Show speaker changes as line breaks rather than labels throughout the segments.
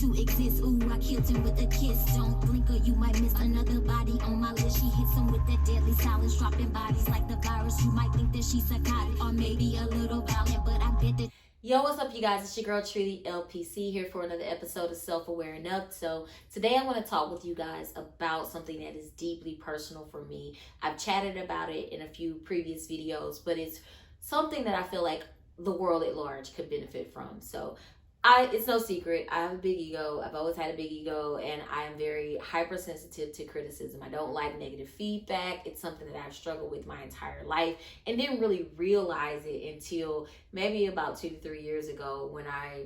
to exist. Ooh, I killed him with a kiss. Don't blink or you might miss another body on my list. She hits him with that deadly silence, dropping bodies like the virus. You might think that she's psychotic or maybe a little violent, but I bet that.
Yo, what's up, you guys? It's your girl Trudy LPC here for another episode of Self-Aware and Up. So today I want to talk with you guys about something that is deeply personal for me. I've chatted about it in a few previous videos, but it's something that I feel like the world at large could benefit from. So it's no secret, I have a big ego. I've always had a big ego, and I am very hypersensitive to criticism. I don't like negative feedback. It's something that I've struggled with my entire life and didn't really realize it until maybe about 2 to 3 years ago when I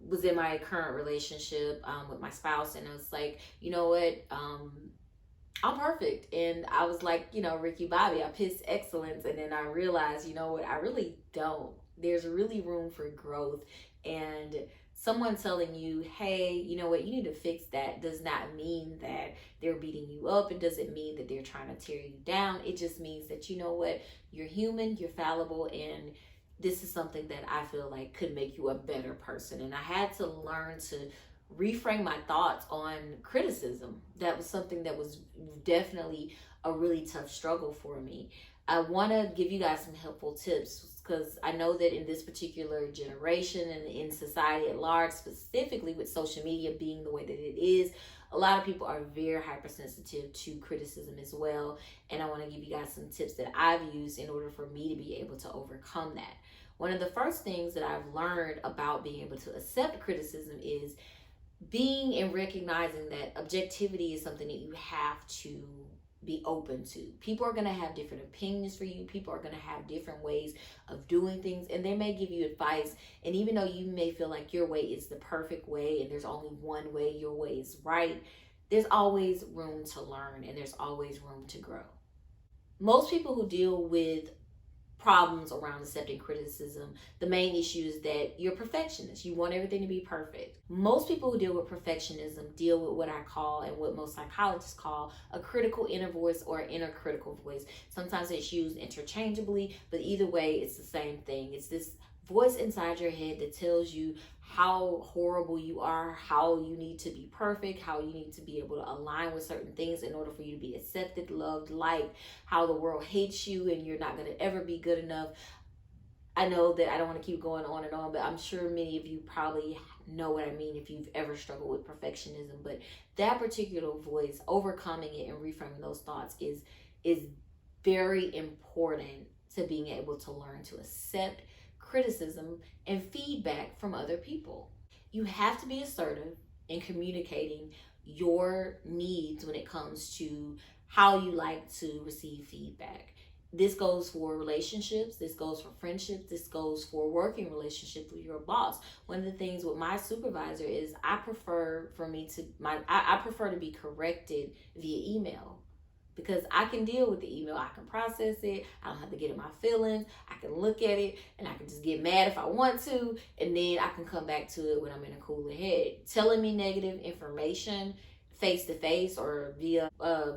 was in my current relationship with my spouse, and I was like, you know what, I'm perfect. And I was like, Ricky Bobby, I piss excellence. And then I realized, you know what, I really don't. There's really room for growth. And someone telling you, hey, you know what, you need to fix that, does not mean that they're beating you up. It doesn't mean that they're trying to tear you down. It just means that, you know what, you're human, you're fallible, and this is something that I feel like could make you a better person. And I had to learn to reframe my thoughts on criticism. That was something that was definitely a really tough struggle for me. I want to give you guys some helpful tips because I know that in this particular generation and in society at large, specifically with social media being the way that it is, a lot of people are very hypersensitive to criticism as well. And I want to give you guys some tips that I've used in order for me to be able to overcome that. One of the first things that I've learned about being able to accept criticism is being and recognizing that objectivity is something that you have to be open to. People are going to have different opinions for you. People are going to have different ways of doing things, and they may give you advice. And even though you may feel like your way is the perfect way and there's only one way, your way is right, there's always room to learn and there's always room to grow. Most people who deal with problems around accepting criticism, the main issue is that you're perfectionist. You want everything to be perfect. Most people who deal with perfectionism deal with what I call, and what most psychologists call, a critical inner voice or inner critical voice. Sometimes it's used interchangeably, but either way, it's the same thing. It's this voice inside your head that tells you how horrible you are, how you need to be perfect, how you need to be able to align with certain things in order for you to be accepted, loved, liked, how the world hates you and you're not going to ever be good enough. I know that I don't want to keep going on and on, but I'm sure many of you probably know what I mean if you've ever struggled with perfectionism. But that particular voice, overcoming it and reframing those thoughts is very important to being able to learn to accept criticism and feedback from other people. You have to be assertive in communicating your needs when it comes to how you like to receive feedback. This goes for relationships, this goes for friendships, this goes for working relationships with your boss. One of the things with my supervisor is I prefer to be corrected via email. Because I can deal with the email, I can process it, I don't have to get in my feelings, I can look at it, and I can just get mad if I want to, and then I can come back to it when I'm in a cooler head. Telling me negative information face-to-face or via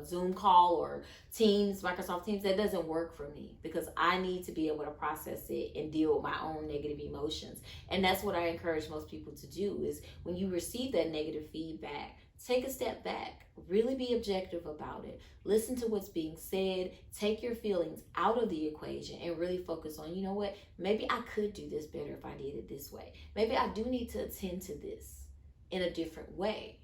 Zoom call or Teams, Microsoft Teams, that doesn't work for me because I need to be able to process it and deal with my own negative emotions. And that's what I encourage most people to do is when you receive that negative feedback, take a step back, really be objective about it. Listen to what's being said, take your feelings out of the equation and really focus on, you know what, maybe I could do this better if I did it this way. Maybe I do need to attend to this in a different way.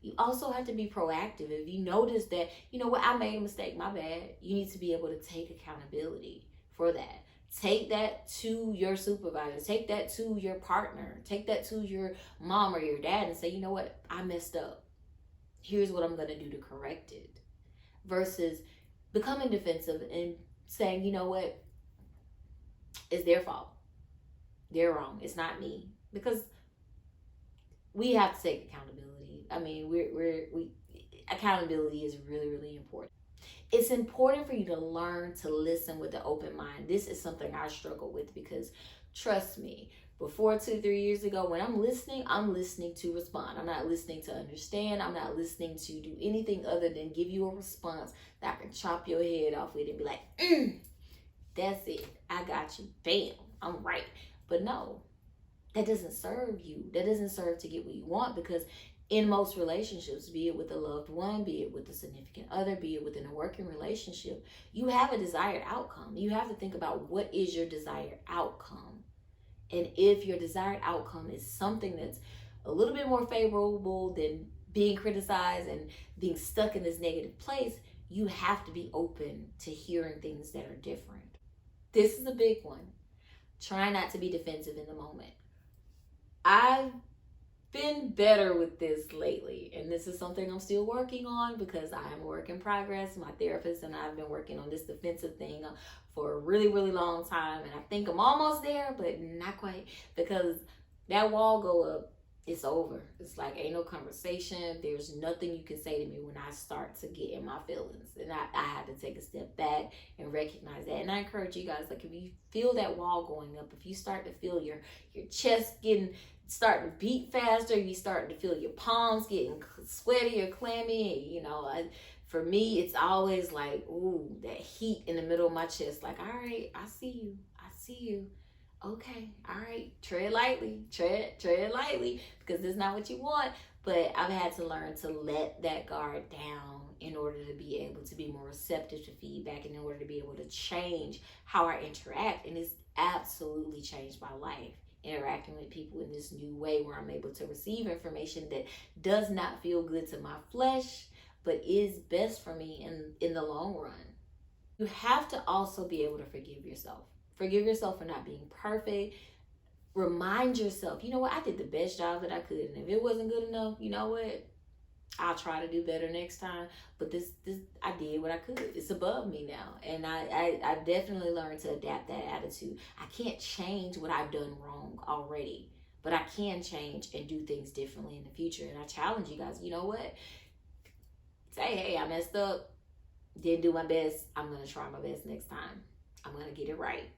You also have to be proactive. If you notice that, you know what, I made a mistake, my bad, you need to be able to take accountability for that. Take that to your supervisor, take that to your partner, take that to your mom or your dad and say, you know what, I messed up. Here's what I'm going to do to correct it. Versus becoming defensive and saying, you know what, it's their fault. They're wrong. It's not me. Because we have to take accountability. I mean, accountability is really, really important. It's important for you to learn to listen with an open mind. This is something I struggle with because, trust me, before 2-3 years ago, when I'm listening to respond. I'm not listening to understand. I'm not listening to do anything other than give you a response that I can chop your head off with and be like, that's it. I got you. Bam. I'm right. But no, that doesn't serve you. That doesn't serve to get what you want, because in most relationships, be it with a loved one, be it with a significant other, be it within a working relationship, you have a desired outcome. You have to think about, what is your desired outcome? And if your desired outcome is something that's a little bit more favorable than being criticized and being stuck in this negative place, you have to be open to hearing things that are different. This is a big one. Try not to be defensive in the moment. I've been better with this lately, and this is something I'm still working on, because I am a work in progress. My therapist and I have been working on this defensive thing for a really, really long time, and I think I'm almost there, but not quite, because that wall go up, it's over. It's like, ain't no conversation. There's nothing you can say to me when I start to get in my feelings. And I have to take a step back and recognize that. And I encourage you guys, like, if you feel that wall going up, if you start to feel your chest starting to beat faster, you start to feel your palms getting sweaty or clammy, you know, for me, it's always like, ooh, that heat in the middle of my chest. Like, all right, I see you. Okay, all right, tread lightly, because this is not what you want. But I've had to learn to let that guard down in order to be able to be more receptive to feedback, and in order to be able to change how I interact. And it's absolutely changed my life, interacting with people in this new way, where I'm able to receive information that does not feel good to my flesh, but is best for me in the long run. You have to also be able to forgive yourself. Forgive yourself for not being perfect. Remind yourself, you know what, I did the best job that I could. And if it wasn't good enough, you know what, I'll try to do better next time. But this I did what I could. It's above me now. And I've definitely learned to adapt that attitude. I can't change what I've done wrong already, but I can change and do things differently in the future. And I challenge you guys, you know what, say, hey, I messed up, didn't do my best. I'm going to try my best next time. I'm going to get it right.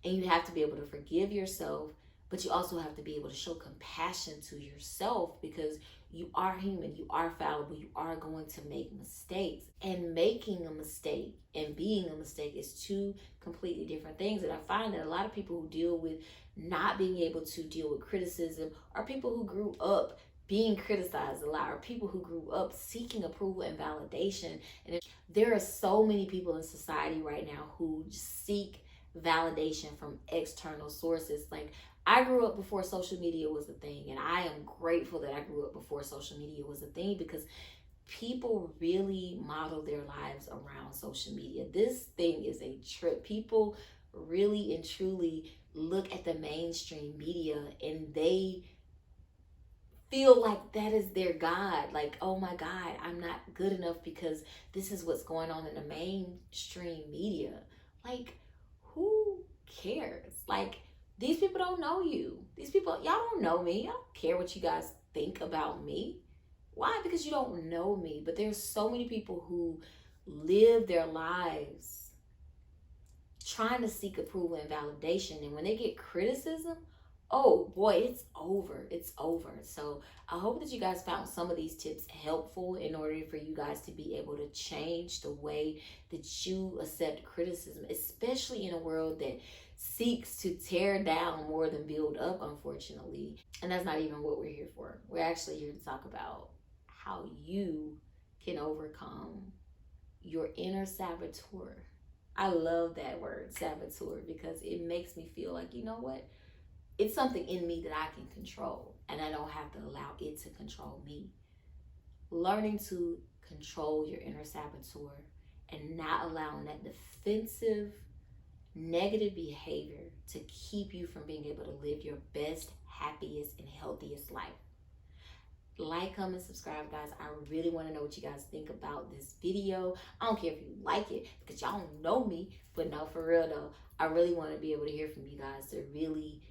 And you have to be able to forgive yourself, but you also have to be able to show compassion to yourself, because you are human, you are fallible, you are going to make mistakes. And making a mistake and being a mistake is two completely different things. And I find that a lot of people who deal with not being able to deal with criticism are people who grew up being criticized a lot, or people who grew up seeking approval and validation. And there are so many people in society right now who seek validation from external sources. Like, I grew up before social media was a thing, and I am grateful that I grew up before social media was a thing, because people really model their lives around social media. This thing is a trip. People really and truly look at the mainstream media, and they feel like that is their God. Like, oh my God, I'm not good enough because this is what's going on in the mainstream media. Like, who cares? Like, these people don't know you. These people, y'all don't know me. I don't care what you guys think about me. Why? Because you don't know me. But there's so many people who live their lives trying to seek approval and validation. And when they get criticism, oh boy, it's over. It's over. So I hope that you guys found some of these tips helpful in order for you guys to be able to change the way that you accept criticism, especially in a world that seeks to tear down more than build up, unfortunately. And that's not even what we're here for. We're actually here to talk about how you can overcome your inner saboteur. I love that word, saboteur, because it makes me feel like, you know what? It's something in me that I can control, and I don't have to allow it to control me. Learning to control your inner saboteur and not allowing that defensive, negative behavior to keep you from being able to live your best, happiest, and healthiest life. Like, comment, subscribe, guys. I really want to know what you guys think about this video. I don't care if you like it, because y'all don't know me, but no, for real though, I really want to be able to hear from you guys to really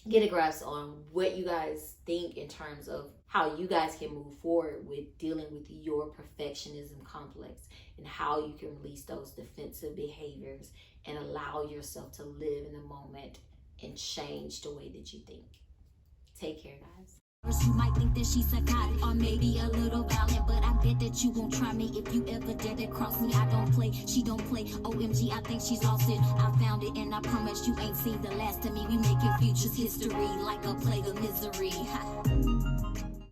get a grasp on what you guys think in terms of how you guys can move forward with dealing with your perfectionism complex, and how you can release those defensive behaviors and allow yourself to live in the moment and change the way that you think. Take care, guys.
You might think that she's psychotic or maybe a little violent, but I bet that you won't try me if you ever dare to cross me. I don't play, she don't play. OMG, I think she's lost it. I found it, and I promise you ain't seen the last of me. We make it feel just history, like a plague of misery.